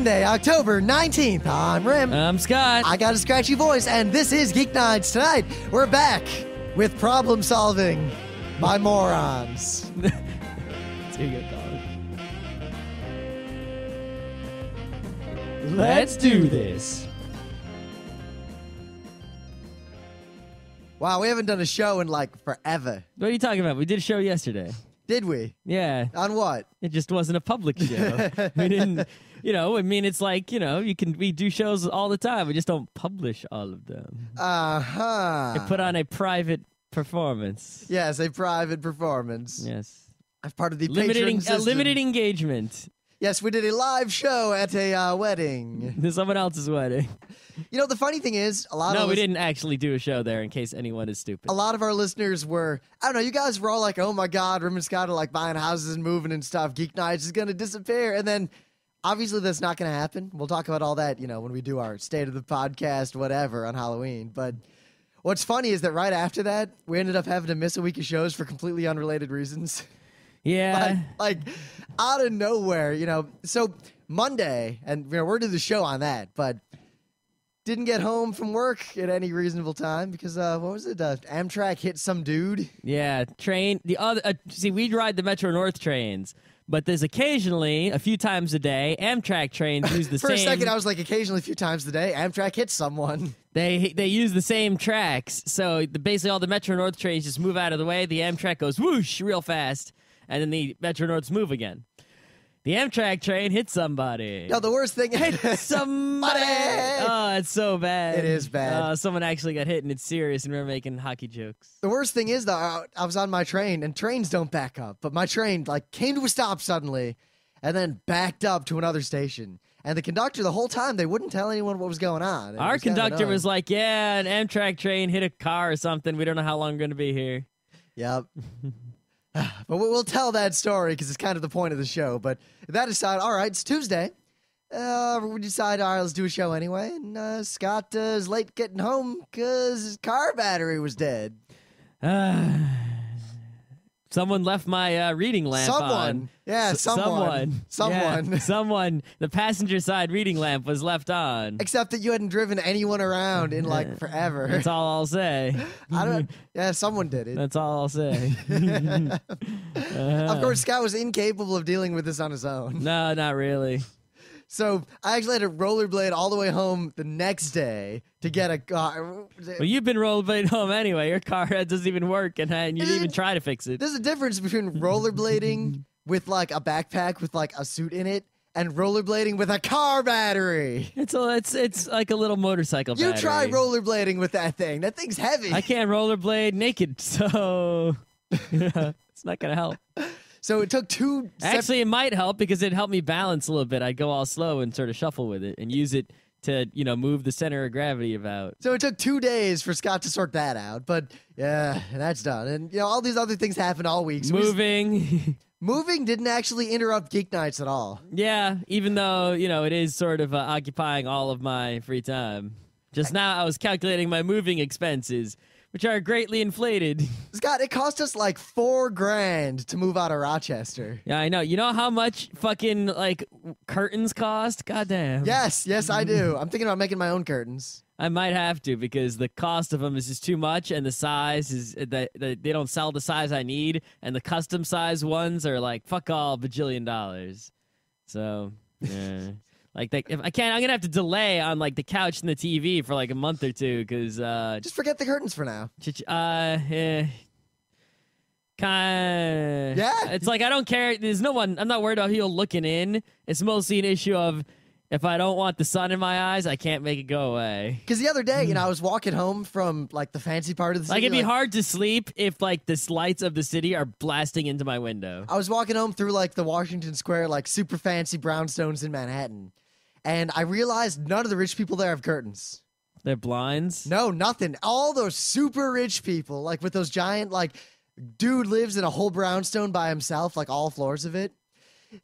Monday, October 19th. I'm Rim. I'm Scott. I got a scratchy voice, and this is Geeknights. Tonight, we're back with problem solving by morons. That's what you gotta call it. Let's do this. Wow, we haven't done a show in like forever. What are you talking about? We did a show yesterday. Did we? Yeah. On what? It just wasn't a public show. We didn't, I mean, it's like, we do shows all the time. We just don't publish all of them. Uh-huh. We put on a private performance. Yes, a private performance. Yes. As part of the Limited Patreon engagement. Yes, we did a live show at a wedding. Someone else's wedding. You know, the funny thing is, we didn't actually do a show there in case anyone is stupid. A lot of our listeners were, I don't know, you guys were all like, oh my God, Rim and Scott are like buying houses and moving and stuff. Geeknights is going to disappear. And then, obviously, that's not going to happen. We'll talk about all that, when we do our State of the Podcast, whatever, on Halloween. But what's funny is that right after that, we ended up having to miss a week of shows for completely unrelated reasons. Yeah. like out of nowhere, So Monday, and we're doing the show on that, but didn't get home from work at any reasonable time because, what was it? Amtrak hit some dude. Yeah, train. The other, we ride the Metro North trains, but there's occasionally, a few times a day, Amtrak trains use the For same. For a second, I was like, occasionally a few times a day, Amtrak hits someone. They use the same tracks, so basically all the Metro North trains just move out of the way. The Amtrak goes whoosh real fast, and then the Metro Norths move again. The Amtrak train hit somebody. No, the worst thing hit somebody. Oh, it's so bad. It is bad. Someone actually got hit, and it's serious, and we're making hockey jokes. The worst thing is, though, I was on my train, and trains don't back up, but my train came to a stop suddenly, and then backed up to another station. And the conductor, the whole time, they wouldn't tell anyone what was going on. Our conductor was like, "Yeah, an Amtrak train hit a car or something. We don't know how long we're going to be here." Yep. But we'll tell that story because it's kind of the point of the show. But that aside, all right, it's Tuesday. We decide, all right, let's do a show anyway. And Scott is late getting home because his car battery was dead. Someone left my reading lamp on. Yeah, someone. Yeah, someone. The passenger side reading lamp was left on. Except that you hadn't driven anyone around in forever. That's all I'll say. Yeah, someone did it. That's all I'll say. Of course, Scott was incapable of dealing with this on his own. No, not really. So I actually had to rollerblade all the way home the next day to get a car. Well, you've been rollerblading home anyway. Your car doesn't even work, and you didn't even try to fix it. There's a difference between rollerblading with a backpack with a suit in it and rollerblading with a car battery. It's like a little motorcycle battery. You try rollerblading with that thing. That thing's heavy. I can't rollerblade naked, so it's not gonna help. So it took two... Actually, it might help because it helped me balance a little bit. I'd go all slow and sort of shuffle with it and use it to, move the center of gravity about. So it took 2 days for Scott to sort that out. But, yeah, that's done. And, all these other things happened all week. So moving. Moving didn't actually interrupt Geeknights at all. Yeah, even though, it is sort of occupying all of my free time. Just now I was calculating my moving expenses, which are greatly inflated. Scott, it cost us $4,000 to move out of Rochester. Yeah, I know. You know how much fucking curtains cost? Goddamn. Yes, I do. I'm thinking about making my own curtains. I might have to because the cost of them is just too much, and the size is they don't sell the size I need, and the custom size ones are fuck all bajillion dollars. So yeah. If I can't, I'm gonna have to delay on the couch and the TV for a month or two because just forget the curtains for now. Yeah. It's I don't care. There's no one. I'm not worried about people looking in. It's mostly an issue of if I don't want the sun in my eyes, I can't make it go away. Because the other day, I was walking home from the fancy part of the city. It'd be hard to sleep if the lights of the city are blasting into my window. I was walking home through the Washington Square super fancy brownstones in Manhattan. And I realized none of the rich people there have curtains. They're blinds? No, nothing. All those super rich people, with those giant, dude lives in a whole brownstone by himself, all floors of it.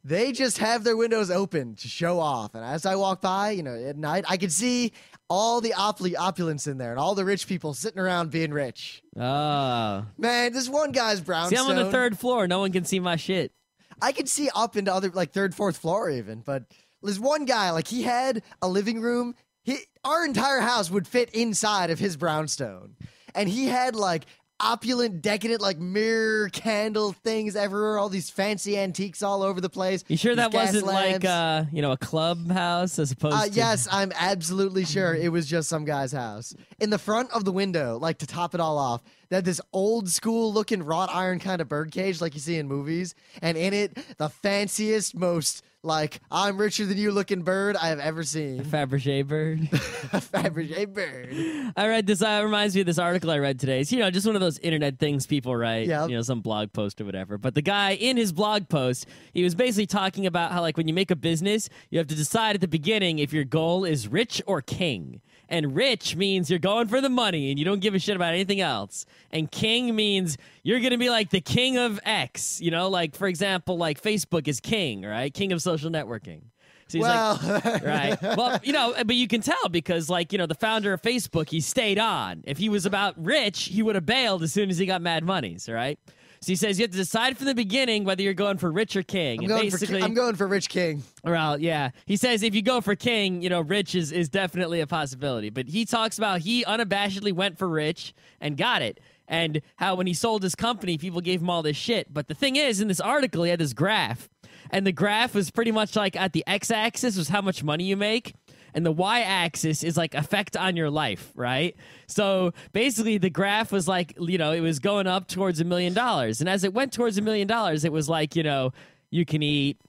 They just have their windows open to show off. And as I walk by, at night, I could see all the opulence in there and all the rich people sitting around being rich. Oh. Man, this one guy's brownstone. See, I'm on the 3rd floor. No one can see my shit. I can see up into other, 3rd, 4th floor even, but... There's one guy, like, he had a living room. Our entire house would fit inside of his brownstone. And he had, like, opulent, decadent, like, mirror candle things everywhere, all these fancy antiques all over the place. You sure these that wasn't like, a clubhouse as opposed to... Yes, I'm absolutely sure it was just some guy's house. In the front of the window, like, to top it all off, they had this old school looking wrought iron kind of birdcage like you see in movies. And in it, the fanciest, most... like, I'm richer than you looking bird I have ever seen. A Fabergé bird. A Fabergé bird. I read this, reminds me of this article I read today. It's, just one of those internet things people write, Yep. Some blog post or whatever. But the guy in his blog post, he was basically talking about how, like, when you make a business, you have to decide at the beginning if your goal is rich or king. And rich means you're going for the money and you don't give a shit about anything else. And king means you're going to be like the king of X, like, for example, like Facebook is king, right? King of social networking. So he's like, right. Well, but you can tell because, like, the founder of Facebook, he stayed on. If he was about rich, he would have bailed as soon as he got mad monies, right? So he says you have to decide from the beginning whether you're going for rich or king. I'm going for rich king. Well, yeah. He says if you go for king, rich is definitely a possibility. But he talks about he unabashedly went for rich and got it. And how when he sold his company, people gave him all this shit. But the thing is, in this article, he had this graph. And the graph was pretty much like at the x-axis was how much money you make. And the y-axis is like effect on your life, right? So basically the graph was like, it was going up towards $1 million. And as it went towards $1 million, it was like, you can eat,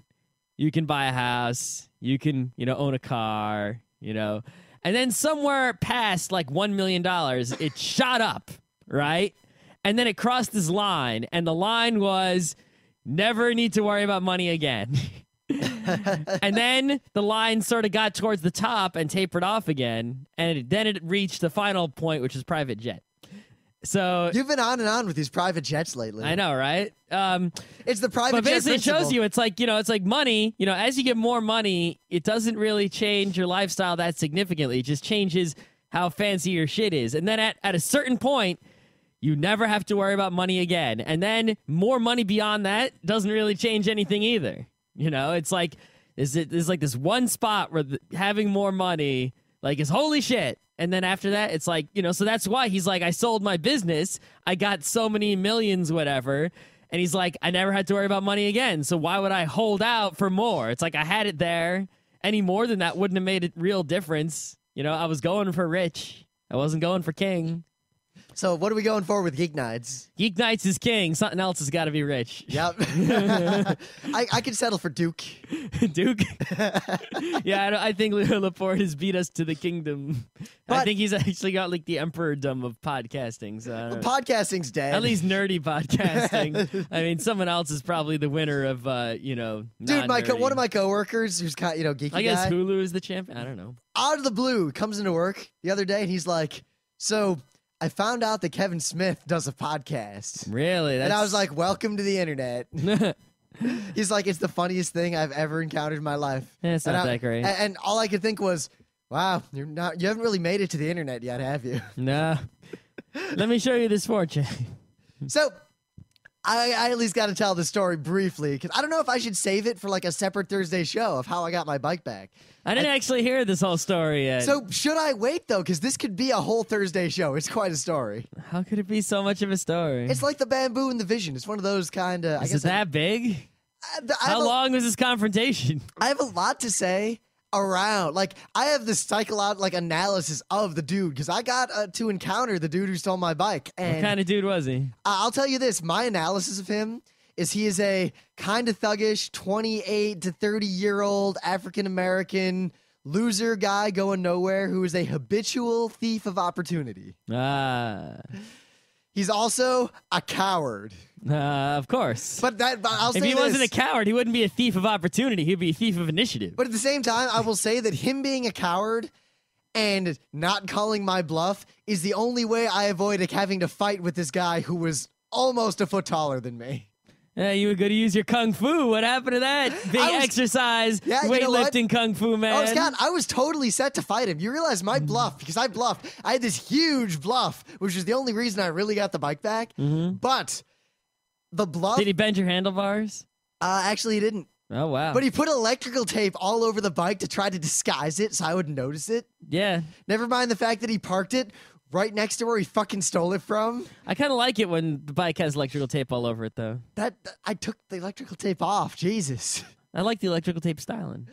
you can buy a house, you can, own a car, And then somewhere past like $1 million, it shot up, right? And then it crossed this line. And the line was never need to worry about money again. And then the line sort of got towards the top and tapered off again, and then it reached the final point, which is private jet. So you've been on and on with these private jets lately. I know, right? It's the private jet. But basically, it principle. shows you it's like money. As you get more money, it doesn't really change your lifestyle that significantly. It just changes how fancy your shit is, and then at a certain point, you never have to worry about money again. And then more money beyond that doesn't really change anything either. It's like there's like this one spot where having more money like is holy shit. And then after that, it's like, so that's why he's like, I sold my business. I got so many millions, whatever. And he's like, I never had to worry about money again. So why would I hold out for more? It's like I had it there. Any more than that wouldn't have made a real difference. I was going for rich. I wasn't going for king. So what are we going for with Geeknights? Geeknights is king. Something else has got to be rich. Yep. I could settle for Duke. Duke? Yeah, I think Laporte has beat us to the kingdom. But, I think he's actually got like the emperordom of podcasting. So podcasting's dead. At least nerdy podcasting. I mean, someone else is probably the winner of, Dude, one of my coworkers who's kind geeky I guess guy, Hulu is the champion. I don't know. Out of the blue, comes into work the other day and he's like, so I found out that Kevin Smith does a podcast. Really? And I was like, welcome to the internet. He's like, it's the funniest thing I've ever encountered in my life. Yeah, it's not that great. And all I could think was, wow, you haven't really made it to the internet yet, have you? No. Let me show you this fortune. So I at least got to tell the story briefly because I don't know if I should save it for like a separate Thursday show of how I got my bike back. I didn't actually hear this whole story yet. So should I wait though? Because this could be a whole Thursday show. It's quite a story. How could it be so much of a story? It's like the bamboo and the vision. It's one of those kind of. Is it that big? How long was this confrontation? I have a lot to say around. Like I have this psychological analysis of the dude because I got to encounter the dude who stole my bike. And what kind of dude was he? I'll tell you this. My analysis of him is he is a kind of thuggish 28 to 30-year-old African-American loser guy going nowhere who is a habitual thief of opportunity. He's also a coward. Of course. But I'll say if he wasn't a coward, he wouldn't be a thief of opportunity. He'd be a thief of initiative. But at the same time, I will say that him being a coward and not calling my bluff is the only way I avoided having to fight with this guy who was almost a foot taller than me. Yeah, you were going to use your kung fu. What happened to that? Big exercise, weightlifting kung fu, man. Oh, Scott, I was totally set to fight him. You realize my bluff, because I bluffed. I had this huge bluff, which is the only reason I really got the bike back. But the bluff... Did he bend your handlebars? Actually, he didn't. Oh, wow. But he put electrical tape all over the bike to try to disguise it so I wouldn't notice it. Yeah. Never mind the fact that he parked it right next to where he fucking stole it from. I kind of like it when the bike has electrical tape all over it, though. I took the electrical tape off. Jesus. I like the electrical tape styling.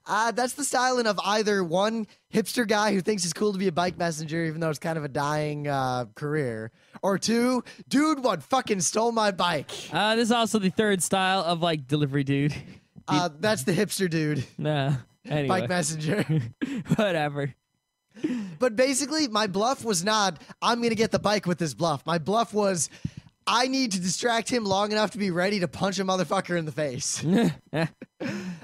That's the styling of either one hipster guy who thinks it's cool to be a bike messenger, even though it's kind of a dying career, or two, dude, what fucking stole my bike. This is also the third style of like delivery dude. That's the hipster dude. No. Anyway. Bike messenger. Whatever. But basically, my bluff was not, I'm going to get the bike with this bluff. My bluff was, I need to distract him long enough to be ready to punch a motherfucker in the face.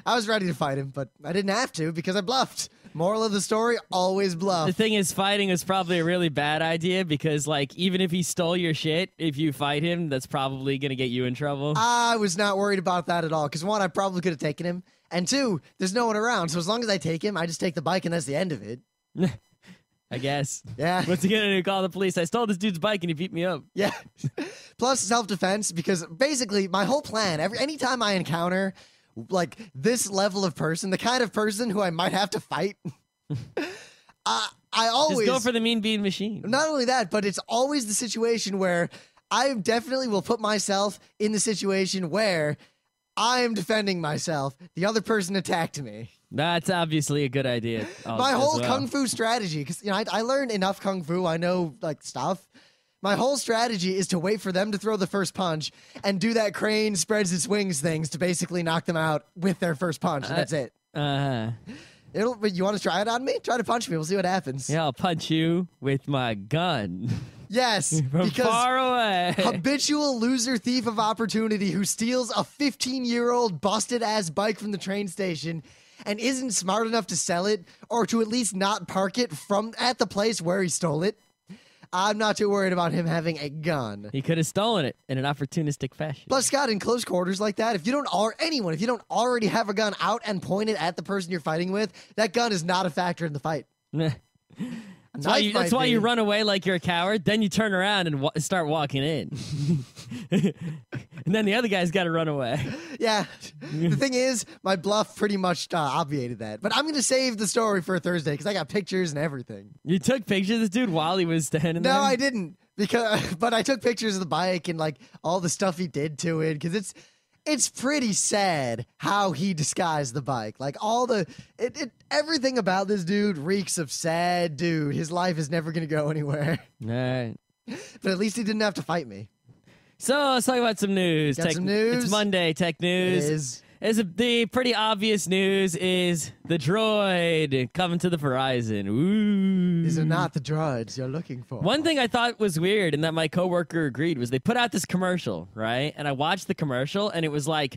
I was ready to fight him, but I didn't have to because I bluffed. Moral of the story, always bluff. The thing is, fighting is probably a really bad idea because, like, even if he stole your shit, if you fight him, that's probably going to get you in trouble. I was not worried about that at all because, one, I probably could have taken him, and two, there's no one around, so as long as I take him, I just take the bike and that's the end of it. I guess. Yeah. What's he gonna do? Call the police? I stole this dude's bike and he beat me up. Yeah. Plus self-defense, because basically my whole plan, anytime I encounter like this level of person, the kind of person who I might have to fight, I always just go for the mean bean machine. Not only that, but it's always the situation where I definitely will put myself in the situation where I am defending myself. The other person attacked me. That's obviously a good idea. My whole kung fu strategy, because I learned enough kung fu. I know like stuff. My whole strategy is to wait for them to throw the first punch and do that crane spreads its wings things to basically knock them out with their first punch. And that's it. You want to try it on me? Try to punch me. We'll see what happens. Yeah, I'll punch you with my gun. Yes, From because far away. Habitual loser thief of opportunity who steals a 15-year-old busted-ass bike from the train station and isn't smart enough to sell it or to at least not park it at the place where he stole it. I'm not too worried about him having a gun. He could have stolen it in an opportunistic fashion. Plus, Scott, in close quarters like that, if you don't already have a gun out and pointed at the person you're fighting with, that gun is not a factor in the fight. That's why you run away like you're a coward. Then you turn around and start walking in. And then the other guy's got to run away. Yeah. The thing is, my bluff pretty much obviated that. But I'm going to save the story for Thursday because I got pictures and everything. You took pictures of this dude while he was standing there? No, I didn't. But I took pictures of the bike and like all the stuff he did to it because it's pretty sad how he disguised the bike. Like everything about this dude reeks of sad dude. His life is never going to go anywhere. All right. But at least he didn't have to fight me. So let's talk about some news. Got some news? It's Monday, tech news. The pretty obvious news is the Droid coming to the Verizon. Ooh. These are not the droids you're looking for. One thing I thought was weird and that my coworker agreed was they put out this commercial, right? And I watched the commercial and it was like,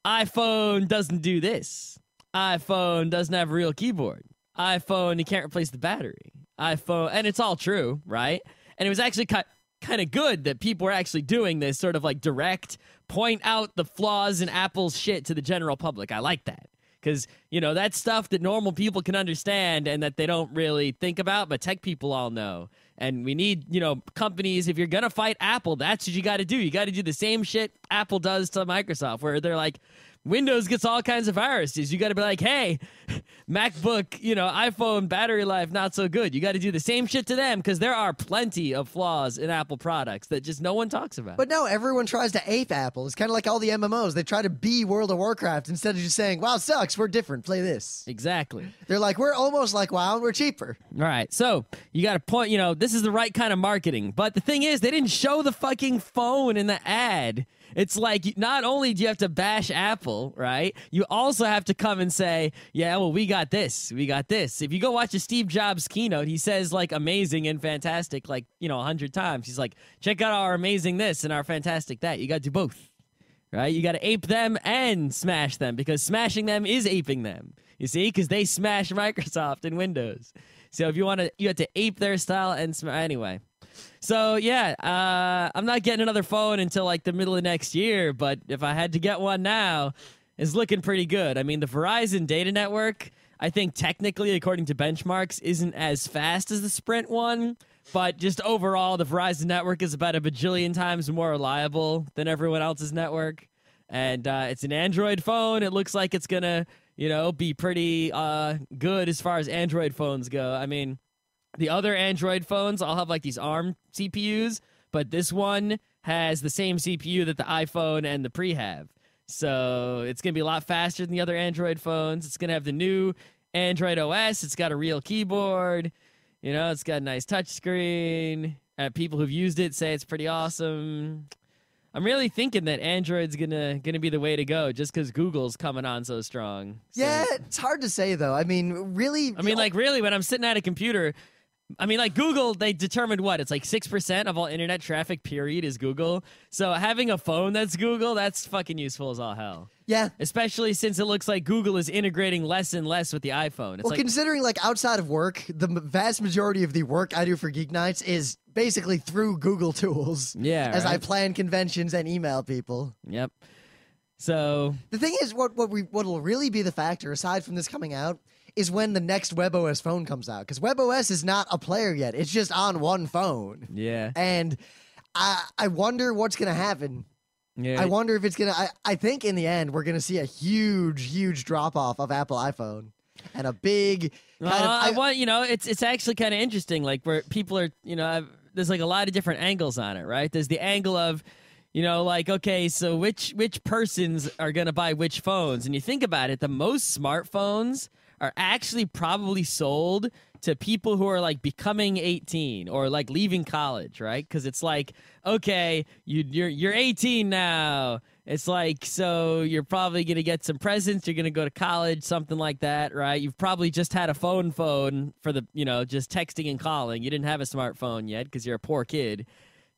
iPhone doesn't do this. iPhone doesn't have a real keyboard. iPhone, you can't replace the battery. iPhone, and it's all true, right? And it was actually kind of good that people were actually doing this sort of like direct, point out the flaws in Apple's shit to the general public. I like that. Because, that's stuff that normal people can understand and that they don't really think about, but tech people all know. And we need, companies, if you're going to fight Apple, that's what you got to do. You got to do the same shit Apple does to Microsoft, where they're like, Windows gets all kinds of viruses. You got to be like, hey, MacBook, iPhone battery life, not so good. You got to do the same shit to them because there are plenty of flaws in Apple products that just no one talks about. But no, everyone tries to ape Apple. It's kind of like all the MMOs. They try to be World of Warcraft instead of just saying, WoW sucks, we're different, play this. Exactly. They're like, we're almost like WoW and we're cheaper. All right, so you got to point, this is the right kind of marketing. But the thing is, they didn't show the fucking phone in the ad. It's like, not only do you have to bash Apple, right? You also have to come and say, yeah, well, we got this. We got this. If you go watch a Steve Jobs keynote, he says, like, amazing and fantastic, like, 100 times. He's like, check out our amazing this and our fantastic that. You got to do both, right? You got to ape them and smash them because smashing them is aping them. You see? Because they smash Microsoft and Windows. So if you have to ape their style and anyway. So, yeah, I'm not getting another phone until, like, the middle of next year, but if I had to get one now, it's looking pretty good. I mean, the Verizon data network, I think technically, according to benchmarks, isn't as fast as the Sprint one, but just overall, the Verizon network is about a bajillion times more reliable than everyone else's network. and it's an Android phone. It looks like it's gonna, be pretty good as far as Android phones go. I mean, the other Android phones all have like these ARM CPUs, but this one has the same CPU that the iPhone and the Pre have. So it's going to be a lot faster than the other Android phones. It's going to have the new Android OS. It's got a real keyboard. It's got a nice touchscreen. People who've used it say it's pretty awesome. I'm really thinking that Android's gonna be the way to go, just because Google's coming on so strong. So, yeah, it's hard to say though. I mean, really. Really, when I'm sitting at a computer, Google, they determined what? It's like 6% of all internet traffic, period, is Google. So having a phone that's Google, that's fucking useful as all hell. Yeah. Especially since it looks like Google is integrating less and less with the iPhone. It's considering like outside of work, the vast majority of the work I do for Geeknights is basically through Google tools. Yeah. As I plan conventions and email people. Yep. So the thing is, what'll really be the factor, aside from this coming out, is when the next WebOS phone comes out. Because WebOS is not a player yet. It's just on one phone. Yeah. And I wonder what's going to happen. Yeah. I wonder if it's going to... I think in the end, we're going to see a huge drop-off of Apple iPhone. And a big kind of... it's actually kind of interesting, like where people are, there's like a lot of different angles on it, right? There's the angle of... okay, so which persons are going to buy which phones? And you think about it, the most smartphones are actually probably sold to people who are like becoming 18 or like leaving college, right? Because it's like, okay, you're 18 now. It's like, so you're probably going to get some presents. You're going to go to college, something like that, right? You've probably just had a phone for the, just texting and calling. You didn't have a smartphone yet because you're a poor kid.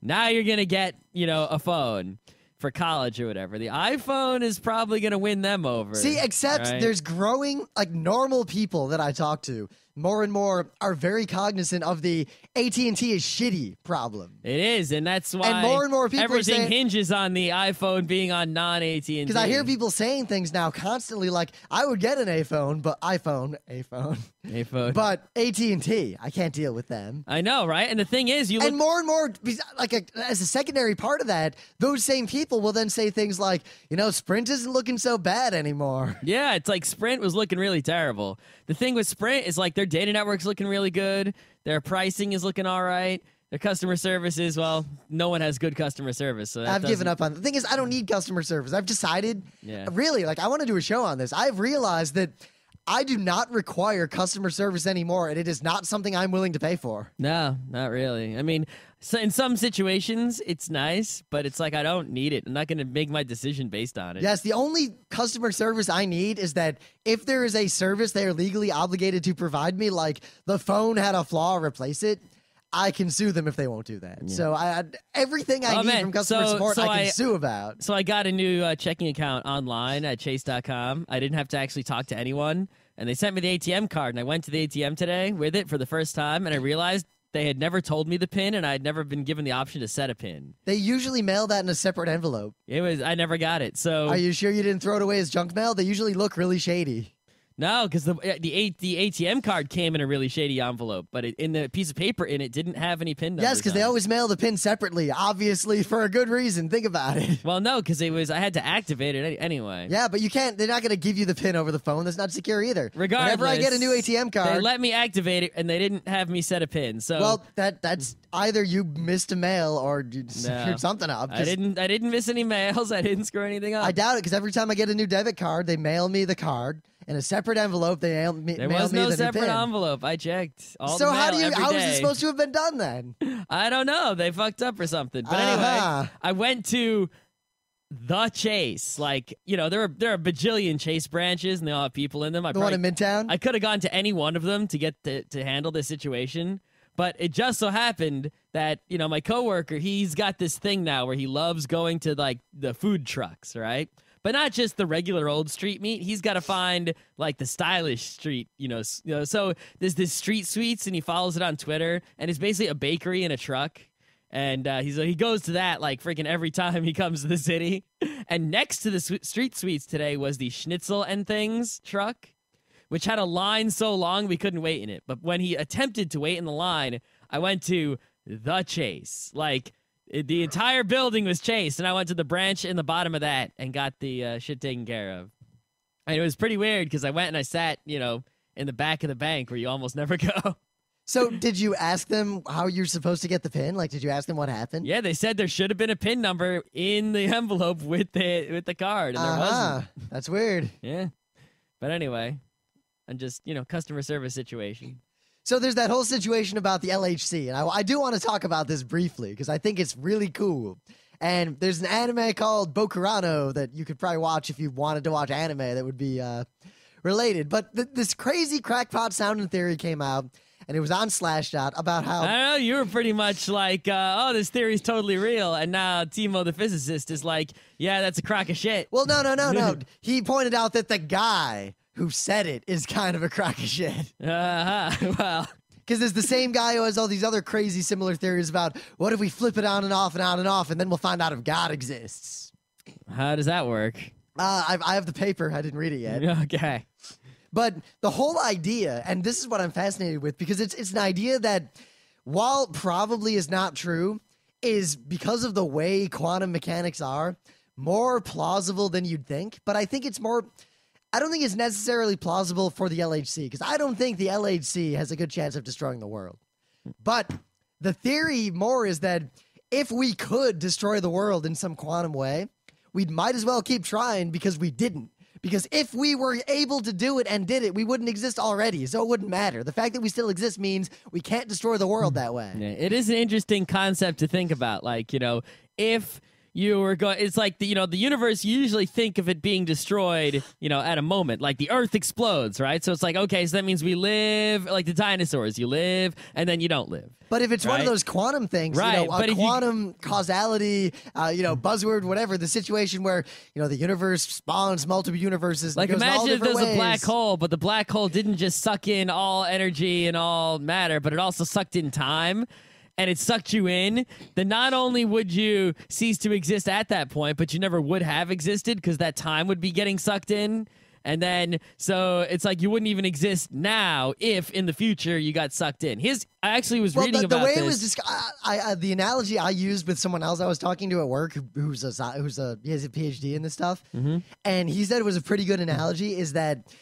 Now you're going to get, a phone for college or whatever. The iPhone is probably going to win them over. See, except there's growing, like, normal people that I talk to. More and more are very cognizant of the AT&T is shitty problem. It is, and that's why and more people everything hinges on the iPhone being on non-AT&T. Because I hear people saying things now constantly like, I would get an iPhone, but iPhone, but AT&T, I can't deal with them. I know, right? And the thing is, and more, like as a secondary part of that, those same people will then say things like, Sprint isn't looking so bad anymore. Yeah, it's like Sprint was looking really terrible. The thing with Sprint is like their data network's looking really good. Their pricing is looking all right. Their customer service is, well, no one has good customer service. So I've given up on it. The thing is, I don't need customer service. I've decided, really, like I want to do a show on this. I've realized that I do not require customer service anymore, and it is not something I'm willing to pay for. No, not really. I mean, so in some situations, it's nice, but it's like I don't need it. I'm not going to make my decision based on it. Yes, the only customer service I need is that if there is a service they are legally obligated to provide me, like the phone had a flaw, replace it, I can sue them if they won't do that. Yeah. So everything I need from customer support, I can sue about. So I got a new checking account online at chase.com. I didn't have to actually talk to anyone. And they sent me the ATM card. And I went to the ATM today with it for the first time. And I realized they had never told me the PIN. And I had never been given the option to set a PIN. They usually mail that in a separate envelope. I never got it. So are you sure you didn't throw it away as junk mail? They usually look really shady. No, because the ATM card came in a really shady envelope, but in the piece of paper in it didn't have any PIN numbers. Yes, because they always mail the PIN separately, obviously for a good reason. Think about it. Well, no, because I had to activate it anyway. Yeah, but you can't. They're not going to give you the PIN over the phone. That's not secure either. Regardless, whenever I get a new ATM card, they let me activate it, and they didn't have me set a PIN. So well, that's either you missed a mail or you screwed something up. I didn't miss any mails. I didn't screw anything up. I doubt it, because every time I get a new debit card, they mail me the card. In a separate envelope, they mail me There was no the separate PIN. envelope. I checked. So how is it supposed to have been done then? I don't know. They fucked up or something. But anyway, I went to the Chase. Like, there are a bajillion Chase branches, and they all have people in them. The one in Midtown? I could have gone to any one of them to get to handle this situation. But it just so happened that, my coworker, he's got this thing now where he loves going to, like, the food trucks, right? But not just the regular old street meat. He's got to find like the stylish street, So there's this Street Sweets, and he follows it on Twitter, and it's basically a bakery in a truck. And he goes to that like freaking every time he comes to the city. And next to the Street Sweets today was the Schnitzel and Things truck, which had a line so long we couldn't wait in it. But when he attempted to wait in the line, I went to the Chase, like The entire building was chased, and I went to the branch in the bottom of that and got the shit taken care of. And it was pretty weird because I went and I sat, in the back of the bank where you almost never go. So did you ask them how you're supposed to get the pin? Like, did you ask them what happened? Yeah, they said there should have been a pin number in the envelope with the card, and there wasn't. That's weird. Yeah. But anyway, and just, customer service situation. So there's that whole situation about the LHC, and I do want to talk about this briefly because I think it's really cool. And there's an anime called Bokurano that you could probably watch if you wanted to watch anime that would be related. But this crazy crackpot sounding theory came out, and it was on Slashdot about how... I don't know, you were pretty much like, this theory's totally real, and now Timo the physicist is like, yeah, that's a crock of shit. Well, no. He pointed out that the guy who said it is kind of a crock of shit. Well... Because there's the same guy who has all these other crazy similar theories about what if we flip it on and off and on and off, and then we'll find out if God exists. How does that work? I have the paper. I didn't read it yet. Okay. But the whole idea, and this is what I'm fascinated with, because it's an idea that, while probably is not true, is because of the way quantum mechanics are, more plausible than you'd think. But I think it's more... I don't think it's necessarily plausible for the LHC, because I don't think the LHC has a good chance of destroying the world. But the theory more is that if we could destroy the world in some quantum way, we might as well keep trying because we didn't. Because if we were able to do it and did it, we wouldn't exist already, so it wouldn't matter. The fact that we still exist means we can't destroy the world that way. Yeah, it is an interesting concept to think about. Like, if... you were going. It's like the universe. You usually think of it being destroyed, at a moment. Like the Earth explodes, right? So it's like, okay, so that means we live like the dinosaurs. You live and then you don't live. But if it's one of those quantum things, right? Quantum causality, buzzword, whatever, the situation where the universe spawns multiple universes. Like goes in all imagine if there's different a black ways. hole, but the black hole didn't just suck in all energy and all matter, but it also sucked in time. And it sucked you in, then not only would you cease to exist at that point, but you never would have existed because that time would be getting sucked in. And then, so it's like you wouldn't even exist now if in the future you got sucked in. I actually was reading about the way this. It was just, the analogy I used with someone else I was talking to at work, he has a PhD in this stuff, and he said it was a pretty good analogy. Is that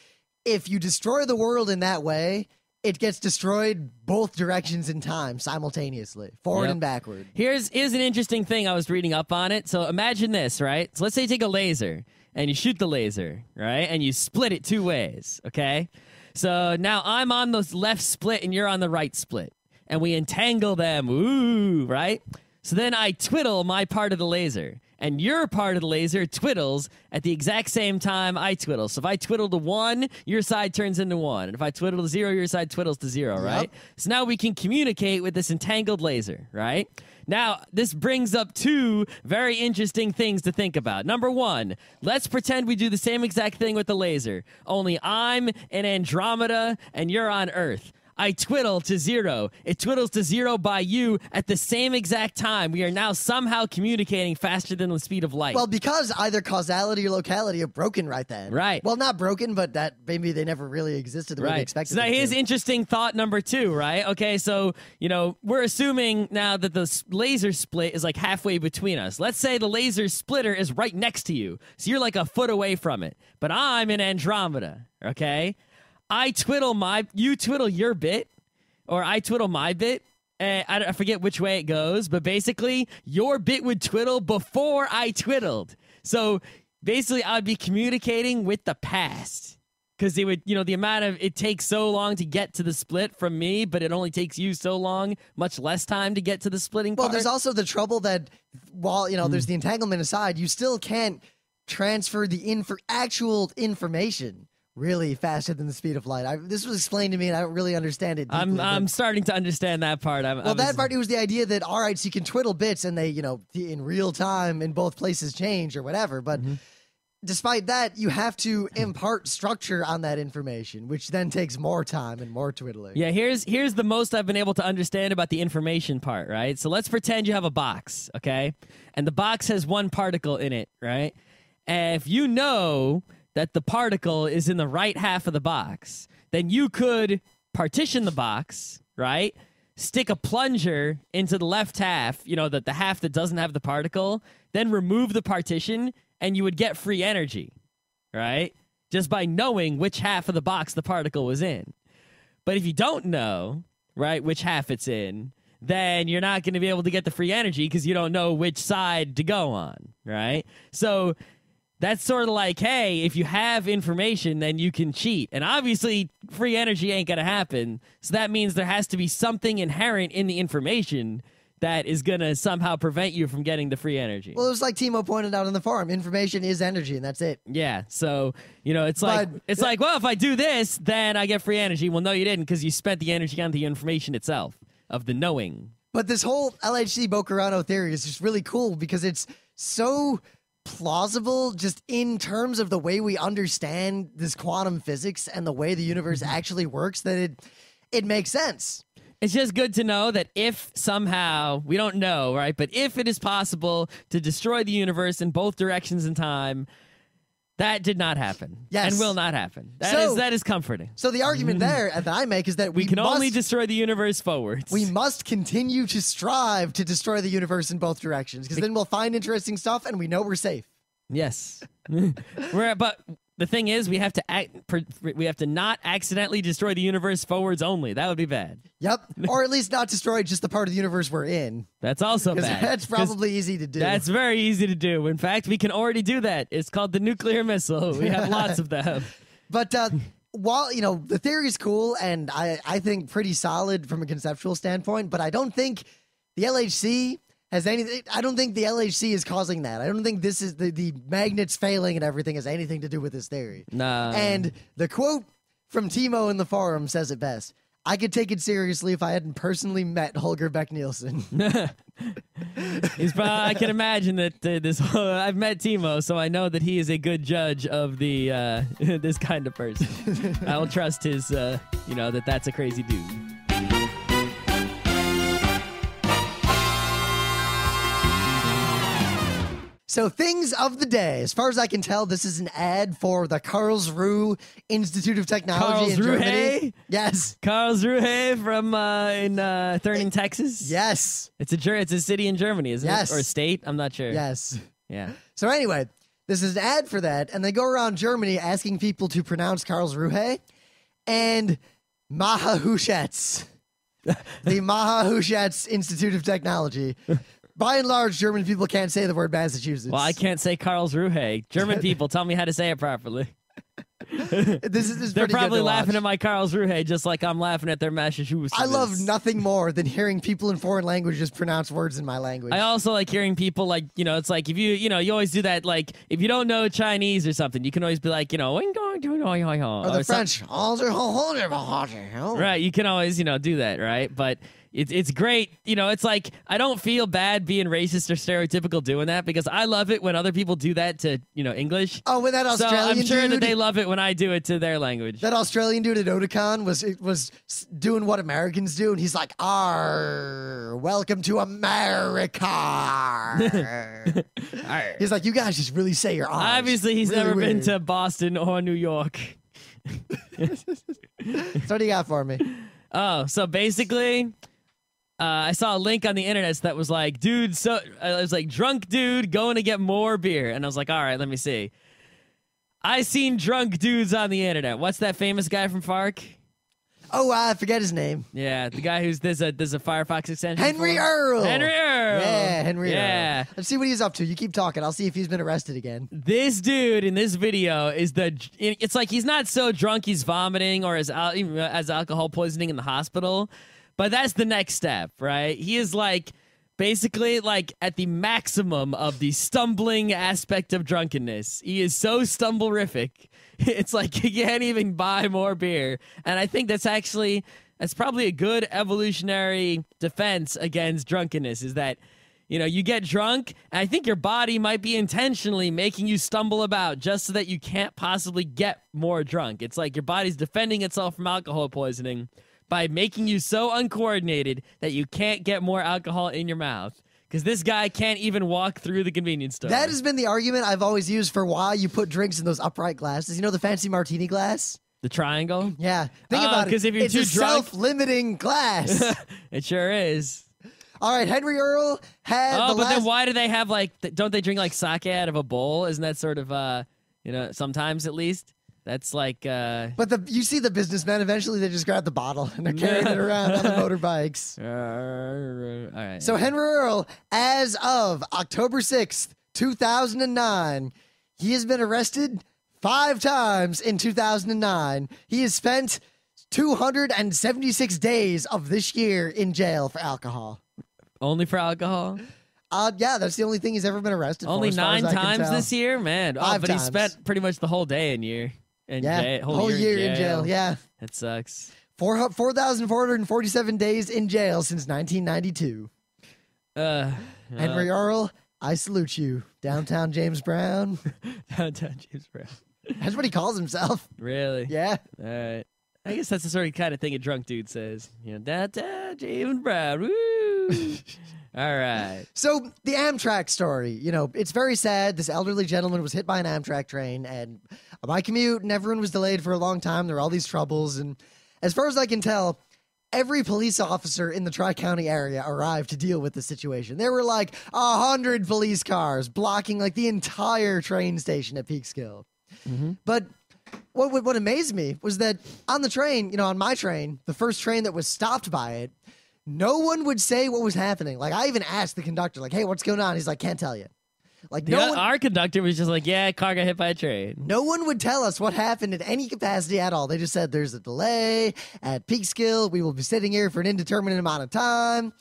if you destroy the world in that way, it gets destroyed both directions in time simultaneously, forward and backward. Here's an interesting thing I was reading up on it. So imagine this, right? So let's say you take a laser and you shoot the laser, right? And you split it two ways, okay? So now I'm on the left split and you're on the right split. And we entangle them, ooh, right? So then I twiddle my part of the laser. And your part of the laser twiddles at the exact same time I twiddle. So if I twiddle to 1, your side turns into 1. And if I twiddle to 0, your side twiddles to 0, right? So now we can communicate with this entangled laser, right? Now, this brings up two very interesting things to think about. Number one, let's pretend we do the same exact thing with the laser. Only I'm in Andromeda and you're on Earth. I twiddle to 0. It twiddles to 0 by you at the same exact time. We are now somehow communicating faster than the speed of light. Well, because either causality or locality are broken right then. Right. Well, not broken, but that maybe they never really existed the way they expected. So now here's interesting thought number 2, right? Okay, so, we're assuming now that the laser split is like halfway between us. Let's say the laser splitter is right next to you. So you're like a foot away from it. But I'm in Andromeda, okay? You twiddle your bit, or I twiddle my bit. I forget which way it goes, but basically, your bit would twiddle before I twiddled. So basically, I would be communicating with the past. Because it would, the amount of, it takes so long to get to the split from me, but it only takes you so long, much less time to get to the splitting part. Well, there's also the trouble that while, there's the entanglement aside, you still can't transfer the actual information really faster than the speed of light. This was explained to me, and I don't really understand it deeply, I'm starting to understand that part. That part, it was the idea that, all right, so you can twiddle bits, and they, in real time in both places change or whatever, but despite that, you have to impart structure on that information, which then takes more time and more twiddling. Yeah, here's the most I've been able to understand about the information part, right? So let's pretend you have a box, okay? And the box has one particle in it, right? And if you know that the particle is in the right half of the box, then you could partition the box, right? stick a plunger into the left half, the half that doesn't have the particle, then remove the partition, and you would get free energy, right? Just by knowing which half of the box the particle was in. But if you don't know, right, which half it's in, then you're not going to be able to get the free energy because you don't know which side to go on, right? So that's sort of like, hey, if you have information, then you can cheat. And obviously, free energy ain't going to happen. So that means there has to be something inherent in the information that is going to somehow prevent you from getting the free energy. Well, it was like Timo pointed out in the forum. Information is energy, and that's it. Yeah, so, it's like, well, if I do this, then I get free energy. Well, no, you didn't, because you spent the energy on the information itself, of the knowing. But this whole LHC Bocarano theory is just really cool because it's so plausible just in terms of the way we understand this quantum physics and the way the universe actually works that it makes sense. It's just good to know that if somehow, we don't know, right? But if it is possible to destroy the universe in both directions in time, that did not happen. Yes. And will not happen. That is comforting. So the argument there that I make is that we can only destroy the universe forwards. We must continue to strive to destroy the universe in both directions because then we'll find interesting stuff and we know we're safe. Yes. But the thing is, we have to not accidentally destroy the universe forwards only. That would be bad. Yep. Or at least not destroy just the part of the universe we're in. That's also bad. That's probably easy to do. That's very easy to do. In fact, we can already do that. It's called the nuclear missile. We have lots of them. But while, the theory is cool and I think pretty solid from a conceptual standpoint, but I don't think the LHC has anything. I don't think the LHC is causing that. I don't think this is the magnets failing and everything has anything to do with this theory. Nah. And the quote from Timo in the forum says it best. I could take it seriously if I hadn't personally met Holger Beck-Nielsen. I can imagine that I've met Timo, so I know that he is a good judge of the this kind of person. I will trust his, that's a crazy dude. So things of the day. As far as I can tell, this is an ad for the Karlsruhe Institute of Technology in Germany. Yes. Karlsruhe from in Thurning, Texas. Yes. It's a city in Germany, isn't it? Or a state? I'm not sure. Yes. Yeah. So anyway, this is an ad for that, and they go around Germany asking people to pronounce Karlsruhe and Mahahuschatz. The Mahahuschatz Institute of Technology. By and large, German people can't say the word Massachusetts. Well, I can't say Karlsruhe. German people, tell me how to say it properly. They're probably laughing at my Karlsruhe just like I'm laughing at their Massachusetts. I love nothing more than hearing people in foreign languages pronounce words in my language. I also like hearing people it's like if you always do that, like if you don't know Chinese or something, you can always be like, or the French. Right, you can always, do that, right? But it's great. It's like I don't feel bad being racist or stereotypical doing that because I love it when other people do that to, English. Oh, when that Australian I'm sure dude, that they love it when I do it to their language. That Australian dude at Otakon was doing what Americans do, and he's like, "Arr, welcome to America." He's like, "You guys just really say your R's." Obviously, he's really never weird. been to Boston or New York. So what do you got for me? Oh, so basically, I saw a link on the internet that was like, dude, it was like, drunk dude going to get more beer. And I was like, all right, let me see. I seen drunk dudes on the internet. What's that famous guy from FARC? Oh, I forget his name. Yeah, the guy who's there's a Firefox extension. Henry Earl. Henry Earl. Yeah, Henry yeah. Earl. Let's see what he's up to. You keep talking. I'll see if he's been arrested again. This dude in this video it's like he's not so drunk he's vomiting or as alcohol poisoning in the hospital, but that's the next step, right? He is like basically like at the maximum of the stumbling aspect of drunkenness. He is so stumblerific. It's like he can't even buy more beer. And I think that's probably a good evolutionary defense against drunkenness is that, you get drunk, and I think your body might be intentionally making you stumble about just so that you can't possibly get more drunk. It's like your body's defending itself from alcohol poisoning by making you so uncoordinated that you can't get more alcohol in your mouth. Because this guy can't even walk through the convenience store. That has been the argument I've always used for why you put drinks in those upright glasses. You know the fancy martini glass? The triangle? Yeah. Think about it. 'Cause if you're it's too a drunk- self-limiting glass. It sure is. All right, Henry Earl had Oh, the but last... then why do they have don't they drink like sake out of a bowl? Isn't that sort of sometimes at least? That's like But you see the businessmen, eventually they just grab the bottle and they're carrying it around on the motorbikes. all right. So Henry Earl, as of October 6th, 2009, he has been arrested 5 times in 2009. He has spent 276 days of this year in jail for alcohol. Only for alcohol? Yeah, that's the only thing he's ever been arrested Only for. Only 9 9 times this year? Man. 5 but times. he spent pretty much the whole day in jail. Whole year in jail. Yeah. That sucks. 4,447 days in jail since 1992. Henry Earl, I salute you. Downtown James Brown. Downtown James Brown. That's what he calls himself. Really? Yeah. All right. I guess that's the sort of kind of thing a drunk dude says. Downtown James Brown. Woo! All right. So the Amtrak story, it's very sad. This elderly gentleman was hit by an Amtrak train, and my commute, and everyone was delayed for a long time. There were all these troubles, and as far as I can tell, every police officer in the Tri-County area arrived to deal with the situation. There were like 100 police cars blocking like the entire train station at Peekskill. Mm-hmm. But what amazed me was that on the train, on my train, the first train that was stopped by it, no one would say what was happening. Like, I even asked the conductor, like, hey, what's going on? He's like, can't tell you. Like, Our conductor was just like, yeah, car got hit by a train. No one would tell us what happened in any capacity at all. They just said there's a delay at Peekskill. We will be sitting here for an indeterminate amount of time.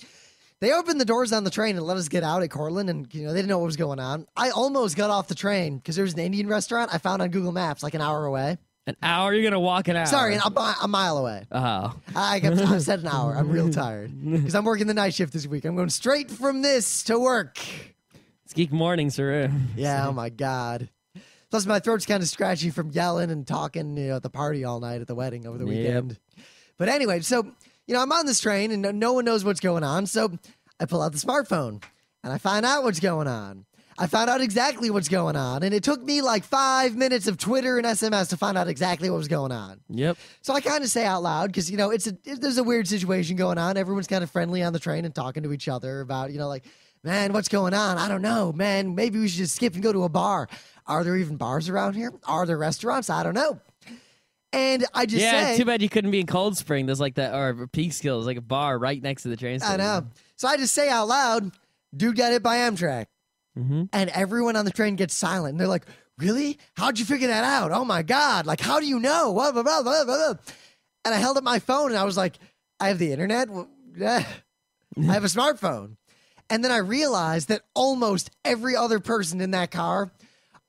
They opened the doors on the train and let us get out at Cortland, and they didn't know what was going on. I almost got off the train because there was an Indian restaurant I found on Google Maps like an hour away. An hour? You're going to walk an hour? Sorry, a mile away. Oh. I said an hour. I'm real tired because I'm working the night shift this week. I'm going straight from this to work. It's Geek Morning, sir. Yeah, oh my God. Plus, my throat's kind of scratchy from yelling and talking at the party all night at the wedding over the weekend. But anyway, so, I'm on this train and no one knows what's going on. So I pull out the smartphone and I find out what's going on. I found out exactly what's going on. And it took me like 5 minutes of Twitter and SMS to find out exactly what was going on. Yep. So I kind of say out loud because, there's a weird situation going on. Everyone's kind of friendly on the train and talking to each other about, like, man, what's going on? I don't know, man. Maybe we should just skip and go to a bar. Are there even bars around here? Are there restaurants? I don't know. And I just say... too bad you couldn't be in Cold Spring. There's like that, or Peekskill, like a bar right next to the train station. I know. So I just say out loud, dude got hit by Amtrak. Mm-hmm. And everyone on the train gets silent. And they're like, really? How'd you figure that out? Oh, my God. Like, how do you know? Blah, blah, blah, blah, blah. And I held up my phone and I was like, I have the internet? I have a smartphone. And then I realized that almost every other person in that car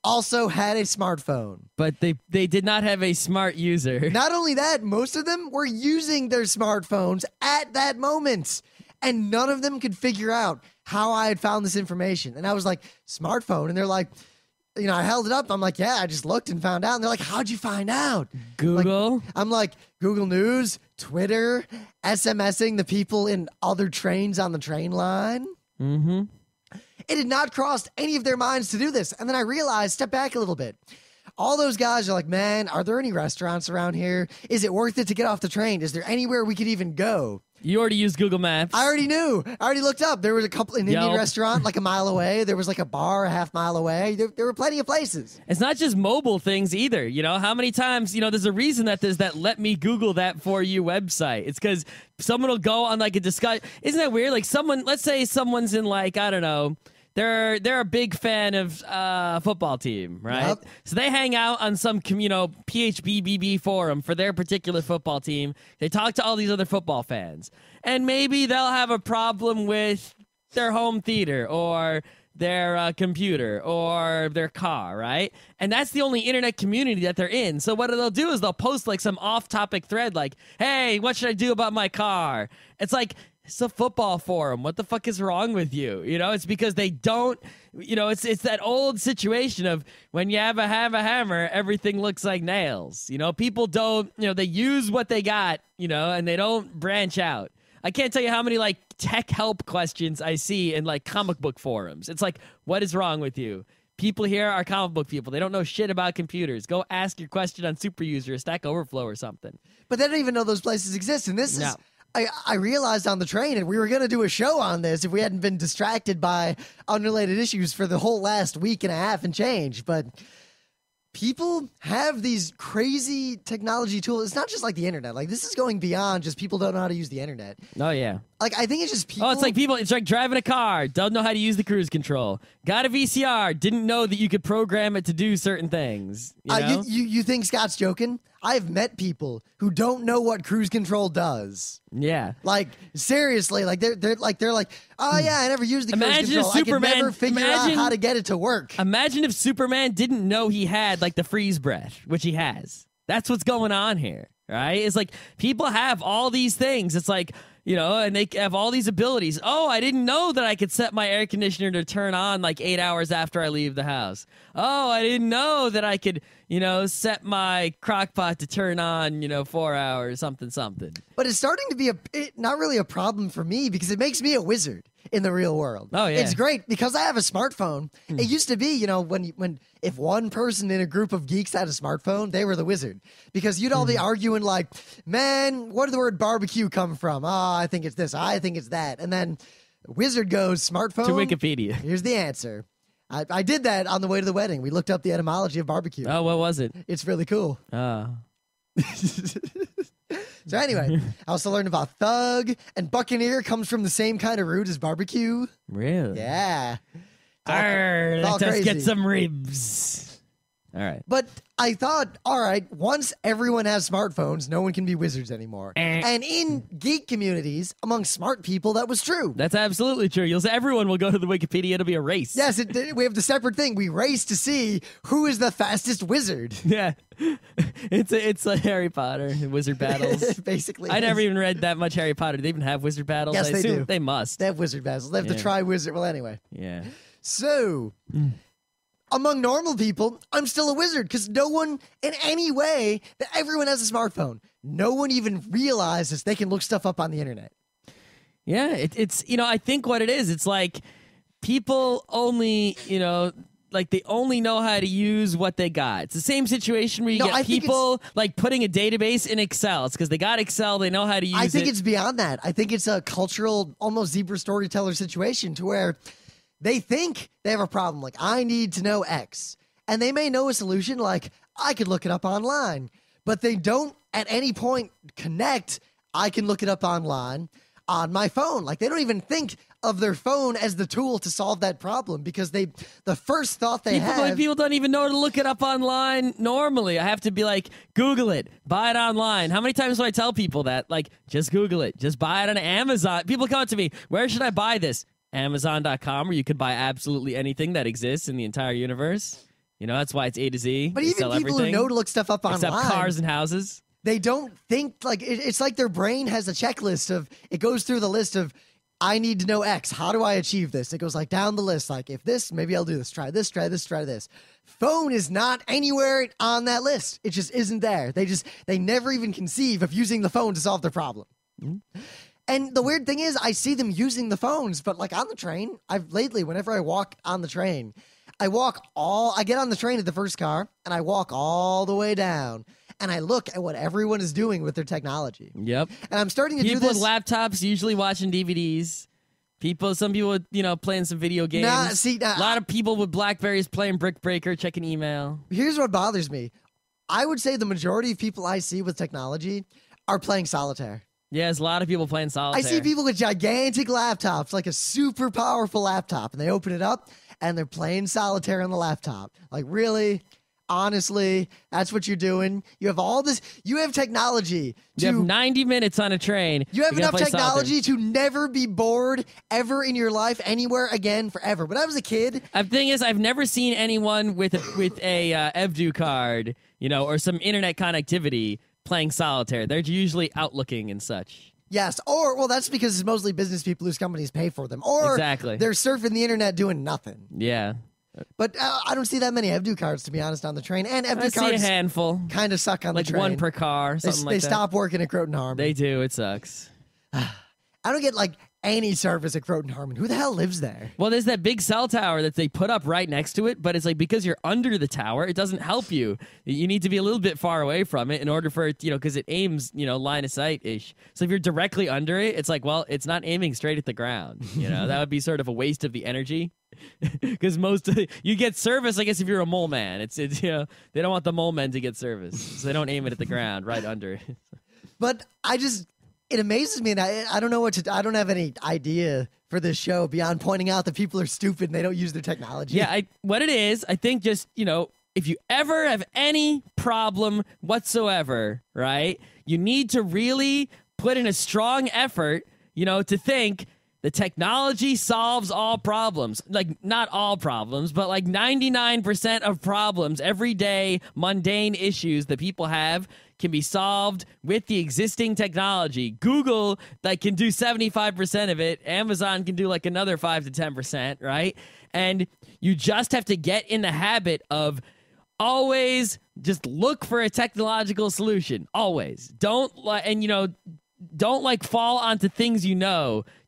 also had a smartphone. But they did not have a smart user. Not only that, most of them were using their smartphones at that moment. And none of them could figure out how I had found this information. And I was like, smartphone? And they're like, I held it up. I'm like, yeah, I just looked and found out. And they're like, how'd you find out? Google? I'm like, Google News, Twitter, SMSing the people in other trains on the train line. Mm-hmm. It had not crossed any of their minds to do this. And then I realized, step back a little bit. All those guys are like, man, are there any restaurants around here? Is it worth it to get off the train? Is there anywhere we could even go? You already used Google Maps. I already knew. I already looked up. There was an Indian Yelp. restaurant like a mile away. There was like a bar a half mile away. There were plenty of places. It's not just mobile things either. How many times, there's a reason that there's that let me Google that for you website. It's because someone will go on like a discussion. Isn't that weird? Like let's say someone's in like, I don't know, they're a big fan of football team, right? Yep. So they hang out on some PHBBB forum for their particular football team. They talk to all these other football fans, and maybe they'll have a problem with their home theater or their computer or their car, right? And that's the only internet community that they're in. So what they'll do is they'll post like some off-topic thread like, hey, what should I do about my car? It's like, it's a football forum. What the fuck is wrong with you? It's because they don't, it's that old situation of when you have a hammer, everything looks like nails. People don't, they use what they got, and they don't branch out. I can't tell you how many like tech help questions I see in like comic book forums. It's like, what is wrong with you? people here are comic book people. They don't know shit about computers. Go ask your question on Superuser or Stack Overflow or something. But they don't even know those places exist. And this is, I realized on the train, and we were going to do a show on this if we hadn't been distracted by unrelated issues for the whole last week and a half and change. But people have these crazy technology tools. It's not just like the internet. Like, this is going beyond just people don't know how to use the internet. Oh, yeah. Like, I think it's just people. Oh, it's like driving a car, don't know how to use the cruise control. Got a VCR, didn't know that you could program it to do certain things. You think Scott's joking? I've met people who don't know what cruise control does. Yeah. Like, seriously, like they're like, oh yeah, I never used the cruise control. I could never figure out how to get it to work. Imagine if Superman didn't know he had like the freeze breath, which he has. That's what's going on here, right? It's like people have all these things. It's like, and they have all these abilities. Oh, I didn't know that I could set my air conditioner to turn on like 8 hours after I leave the house. Oh, I didn't know that I could, set my crock pot to turn on, 4 hours, something. But it's starting to be not really a problem for me because it makes me a wizard in the real world. Oh, yeah. It's great because I have a smartphone. It used to be, if one person in a group of geeks had a smartphone, they were the wizard. Because you'd all be arguing like, man, where did the word barbecue come from? Oh, I think it's this. I think it's that. And then wizard goes, smartphone. To Wikipedia. Here's the answer. I did that on the way to the wedding. We looked up the etymology of barbecue. Oh, what was it? It's really cool. Oh. So anyway, I also learned about thug, and buccaneer comes from the same kind of root as barbecue. Really? Yeah. Let us get some ribs. All right. But I thought, all right, once everyone has smartphones, no one can be wizards anymore. And in geek communities, among smart people, that was true. That's absolutely true. Everyone will go to the Wikipedia. It'll be a race. Yes, we have the separate thing. We race to see who is the fastest wizard. Yeah. It's like Harry Potter, wizard battles. Basically. I never even read that much Harry Potter. Do they even have wizard battles? Yes, I they assume do. They must. They have wizard battles. They have to try wizard. Well, anyway. Yeah. So, among normal people, I'm still a wizard because no one in any way that everyone has a smartphone. No one even realizes they can look stuff up on the internet. Yeah, it's I think what it is, it's like people only, like they only know how to use what they got. It's the same situation where you get people like putting a database in Excel. It's because they got Excel, they know how to use it. I think it's beyond that. I think it's a cultural, almost zebra storyteller situation to where they think they have a problem. Like, I need to know X. And they may know a solution like, I could look it up online. But they don't at any point connect, I can look it up online on my phone. Like, they don't even think of their phone as the tool to solve that problem because the first thought they have. People don't even know to look it up online normally. I have to be like, Google it, buy it online. How many times do I tell people that? Like, just Google it, just buy it on Amazon. People come up to me, where should I buy this? Amazon.com, where you could buy absolutely anything that exists in the entire universe. That's why it's A to Z. But even people who know to look stuff up online, except cars and houses, they don't think like it's like their brain has a checklist of it goes through the list of I need to know X. How do I achieve this? It goes like down the list. Like if this, maybe I'll do this. Try this. Try this. Try this. Phone is not anywhere on that list. It just isn't there. They never even conceive of using the phone to solve their problem. Mm-hmm. And the weird thing is, I see them using the phones, but like on the train, whenever I walk on the train, I get on the train at the first car, and I walk all the way down, and I look at what everyone is doing with their technology. Yep. And I'm starting to do this. People with laptops, usually watching DVDs. Some people, playing some video games. A lot of people with Blackberries playing Brick Breaker, checking email. Here's what bothers me. I would say the majority of people I see with technology are playing solitaire. Yeah, there's a lot of people playing solitaire. I see people with gigantic laptops, like a super powerful laptop, and they open it up, and they're playing solitaire on the laptop. Like, really? Honestly, that's what you're doing? You have all this. You have technology. You have 90 minutes on a train. You have enough technology to never be bored ever in your life, anywhere again, forever. When I was a kid. The thing is, I've never seen anyone with a EVDU card, or some internet connectivity playing solitaire. They're usually out looking and such. Yes, that's because it's mostly business people whose companies pay for them. Or exactly. They're surfing the internet doing nothing. Yeah. But I don't see that many EVDU cards, to be honest, on the train. And EVDU cards see a handful. Kind of suck on the train. Like one per car, something like that. They stop working at Croton Harmon. They do. It sucks. I don't get, like, any service at Croton Harmon. Who the hell lives there? Well, there's that big cell tower that they put up right next to it, but it's like because you're under the tower, it doesn't help you. You need to be a little bit far away from it in order for it, because it aims, line of sight-ish. So if you're directly under it, it's like, well, it's not aiming straight at the ground. That would be sort of a waste of the energy. Because you get service, I guess, if you're a mole man. It's they don't want the mole men to get service, so they don't aim it at the ground right under it. But it amazes me, and I don't know I don't have any idea for this show beyond pointing out that people are stupid and they don't use their technology. Yeah, what it is, I think just, if you ever have any problem whatsoever, right, you need to really put in a strong effort, to think the technology solves all problems. Like, not all problems, but like 99% of problems, everyday mundane issues that people have can be solved with the existing technology. Google can do 75% of it. Amazon can do like another 5 to 10%, right? And you just have to get in the habit of always just look for a technological solution. Always. Don't fall onto things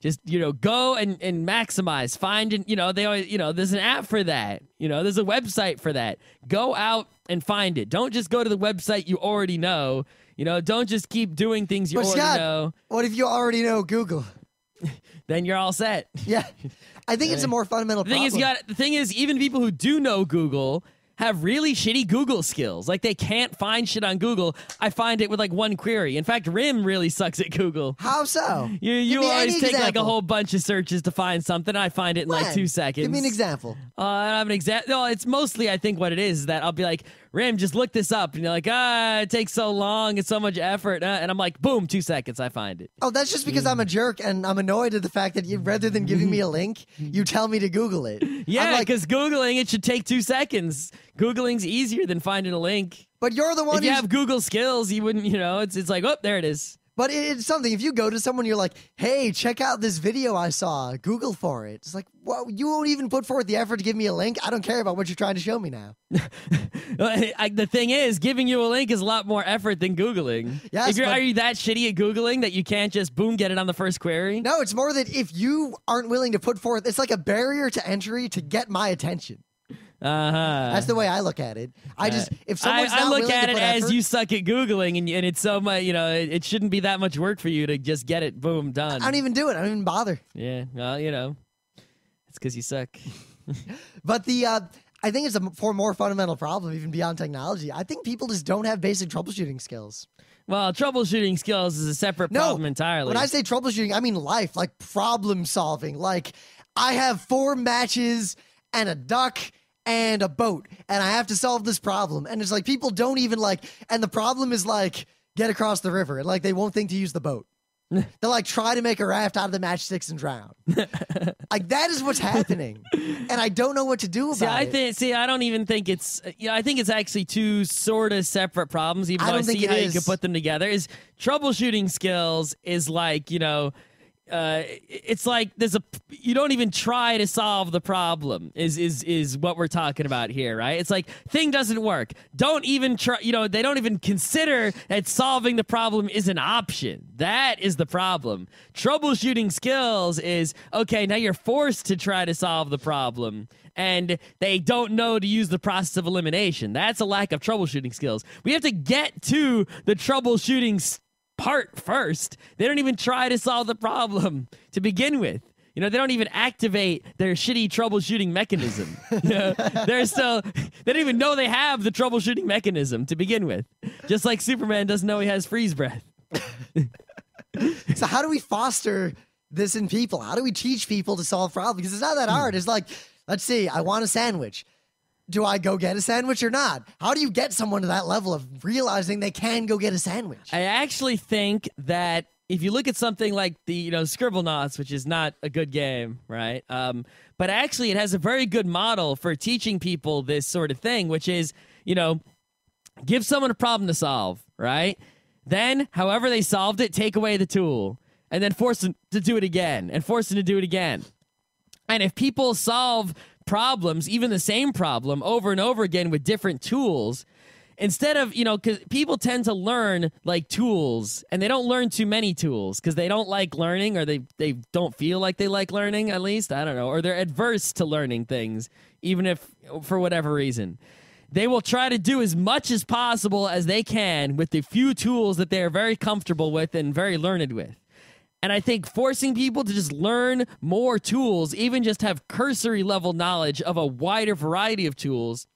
just go and maximize, find, and they always, there's an app for that, there's a website for that. Go out and find it. Don't just go to the website you already know. Don't just keep doing things you already know. What if you already know Google? Then you're all set. Yeah, I think it's a more fundamental problem. The thing is, even people who do know Google have really shitty Google skills. Like, they can't find shit on Google. I find it with like one query. In fact, Rim really sucks at Google. How so? You always take like a whole bunch of searches to find something. I find it in like 2 seconds. Give me an example. I don't have an example. No, it's mostly, I think what it is that I'll be like, Rim, just look this up. And you're like, it takes so long. It's so much effort. And I'm like, boom, 2 seconds. I find it. Oh, that's just because I'm a jerk and I'm annoyed at the fact that rather than giving me a link, you tell me to Google it. Yeah, because Googling it should take 2 seconds. Googling's easier than finding a link. But you're the one If you have Google skills, you wouldn't, it's like, oh, there it is. But it's something. If you go to someone, you're like, hey, check out this video I saw. Google for it. It's like, well, you won't even put forth the effort to give me a link. I don't care about what you're trying to show me now. The thing is, giving you a link is a lot more effort than Googling. Yes, are you that shitty at Googling that you can't just, boom, get it on the first query? No, it's more that if you aren't willing to put forth, it's like a barrier to entry to get my attention. That's the way I look at it. If someone's not willing to put I look at it as effort, you suck at Googling, and it's so much, it shouldn't be that much work for you to just get it, boom, done. I don't even do it. I don't even bother. Yeah, well, it's because you suck. But I think it's a more fundamental problem, even beyond technology. I think people just don't have basic troubleshooting skills. Well, troubleshooting skills is a separate problem entirely. When I say troubleshooting, I mean life, like problem solving. Like, I have 4 matches and a duck and a boat, and I have to solve this problem. And it's like, people don't even and the problem is get across the river, and they won't think to use the boat. They'll try to make a raft out of the matchsticks and drown. That is what's happening, and I don't know what to do about it. I don't even think it's. I think it's actually 2 sort of separate problems. Even though I see how you could put them together. Is troubleshooting skills is it's like you don't even try to solve the problem is what we're talking about here, right? It's like, thing doesn't work. Don't even try, they don't even consider that solving the problem is an option. That is the problem. Troubleshooting skills is, okay, now you're forced to try to solve the problem, and they don't know to use the process of elimination. That's a lack of troubleshooting skills. We have to get to the troubleshooting part first. They don't even try to solve the problem to begin with. They don't even activate their shitty troubleshooting mechanism. They don't even know they have the troubleshooting mechanism to begin with. Just like Superman doesn't know he has freeze breath. So how do we foster this in people? How do we teach people to solve problems? Because it's not that hard. It's like, let's see, I want a sandwich. Do I go get a sandwich or not? How do you get someone to that level of realizing they can go get a sandwich? I actually think that if you look at something like the Scribblenauts, which is not a good game, right? But actually it has a very good model for teaching people this sort of thing, which is, give someone a problem to solve, right? Then, however they solved it, take away the tool, and then force them to do it again, and force them to do it again. And if people solve problems, even the same problem, over and over again with different tools, instead of, because people tend to learn like tools, and they don't learn too many tools because they don't like learning, or they don't feel like they like learning, at least. I don't know. Or they're adverse to learning things, even if for whatever reason. They will try to do as much as possible as they can with the few tools that they are very comfortable with and very learned with. And I think forcing people to just learn more tools, even just have cursory level knowledge of a wider variety of tools,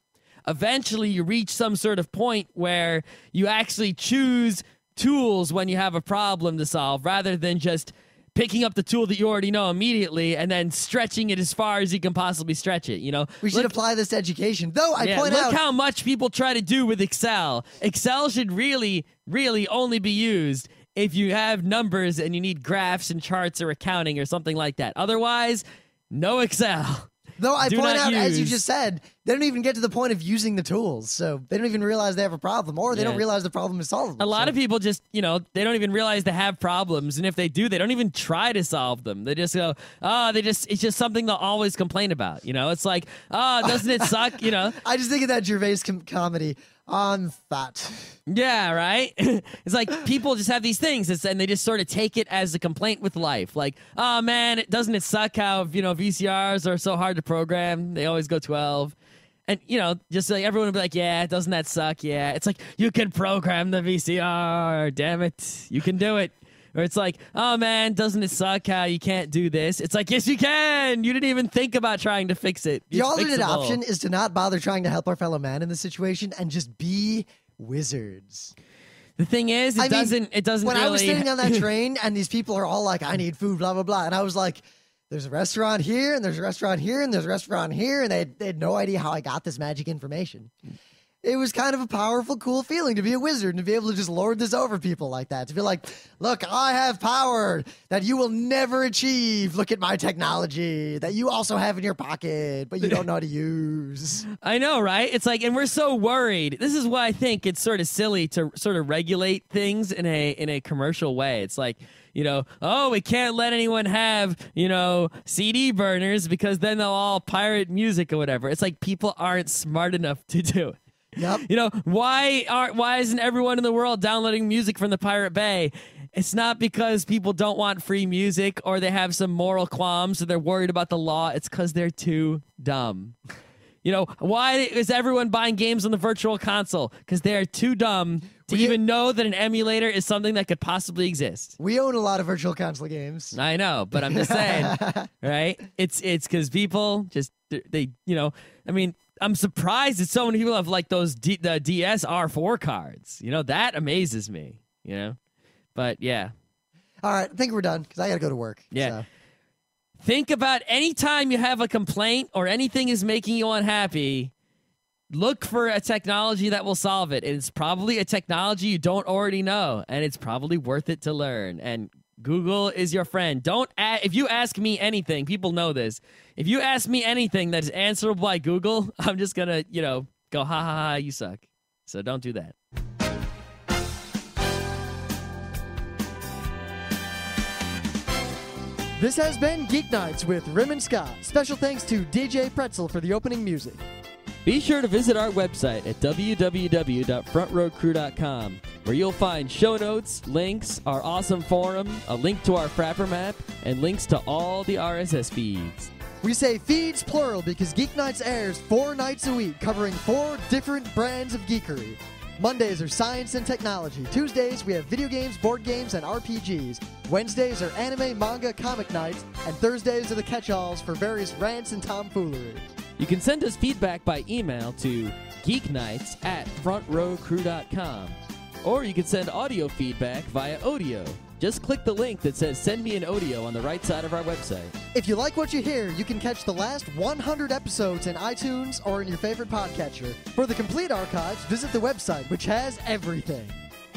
eventually you reach some sort of point where you actually choose tools when you have a problem to solve, rather than just picking up the tool that you already know immediately and then stretching it as far as you can possibly stretch it, We should apply this to education. Though I point out... Look how much people try to do with Excel. Excel should really, really only be used if you have numbers and you need graphs and charts or accounting or something like that. Otherwise, no Excel. Though I point out, as you just said, they don't even get to the point of using the tools. So they don't even realize they have a problem, or they don't realize the problem is solvable. A lot of people just, they don't even realize they have problems. And if they do, they don't even try to solve them. They just go, it's just something they'll always complain about. It's like, doesn't it suck? I just think of that Gervais comedy. I'm fat. Yeah, right? It's like people just have these things, and they just sort of take it as a complaint with life. Like, oh, man, doesn't it suck how, VCRs are so hard to program? They always go 12. And, just like everyone would be like, yeah, doesn't that suck? Yeah. It's like, you can program the VCR. Damn it. You can do it. Or it's like, oh, man, doesn't it suck how you can't do this? It's like, yes, you can. You didn't even think about trying to fix it. The alternate option is to not bother trying to help our fellow man in this situation and just be wizards. The thing is, it doesn't when really... I was sitting on that train and these people are all like, I need food, blah, blah, blah. And I was like, there's a restaurant here, and there's a restaurant here, and there's a restaurant here. And they had no idea how I got this magic information. It was kind of a powerful, cool feeling to be a wizard and to be able to just lord this over people like that. To be like, look, I have power that you will never achieve. Look at my technology that you also have in your pocket, but you don't know how to use. I know, right? It's like, and we're so worried. This is why I think it's sort of silly to sort of regulate things in a commercial way. It's like, we can't let anyone have, CD burners because then they'll all pirate music or whatever. It's like people aren't smart enough to do it. Yep. Why isn't everyone in the world downloading music from the Pirate Bay? It's not because people don't want free music or they have some moral qualms or they're worried about the law. It's because they're too dumb. Why is everyone buying games on the virtual console? Because they're too dumb to even know that an emulator is something that could possibly exist. We own a lot of virtual console games. I know, but I'm just saying, right? It's because people just, I'm surprised that so many people have like those the DS R4 cards. That amazes me, But yeah. All right, I think we're done because I got to go to work. Yeah. So. Think about any time you have a complaint or anything is making you unhappy, look for a technology that will solve it. And it's probably a technology you don't already know, and it's probably worth it to learn. And Google is your friend. If you ask me anything, people know this. If you ask me anything that is answerable by Google, I'm just going to, go, ha, ha, ha, you suck. So don't do that. This has been Geeknights with Rim and Scott. Special thanks to DJ Pretzel for the opening music. Be sure to visit our website at www.frontrowcrew.com, where you'll find show notes, links, our awesome forum, a link to our Frapper map, and links to all the RSS feeds. We say feeds plural because Geeknights airs 4 nights a week, covering 4 different brands of geekery. Mondays are science and technology. Tuesdays, we have video games, board games, and RPGs. Wednesdays are anime, manga, comic nights. And Thursdays are the catch-alls for various rants and tomfoolery. You can send us feedback by email to geeknights@frontrowcrew.com. Or you can send audio feedback via Audio. Just click the link that says Send Me an Audio on the right side of our website. If you like what you hear, you can catch the last 100 episodes in iTunes or in your favorite podcatcher. For the complete archives, visit the website, which has everything.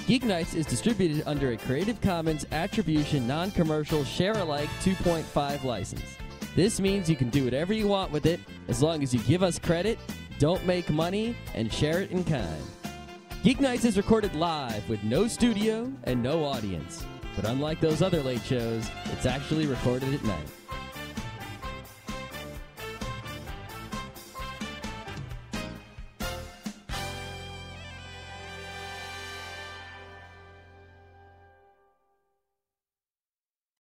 Geeknights is distributed under a Creative Commons Attribution Non-Commercial Share-alike 2.5 license. This means you can do whatever you want with it as long as you give us credit, don't make money, and share it in kind. Geeknights is recorded live with no studio and no audience. But unlike those other late shows, it's actually recorded at night.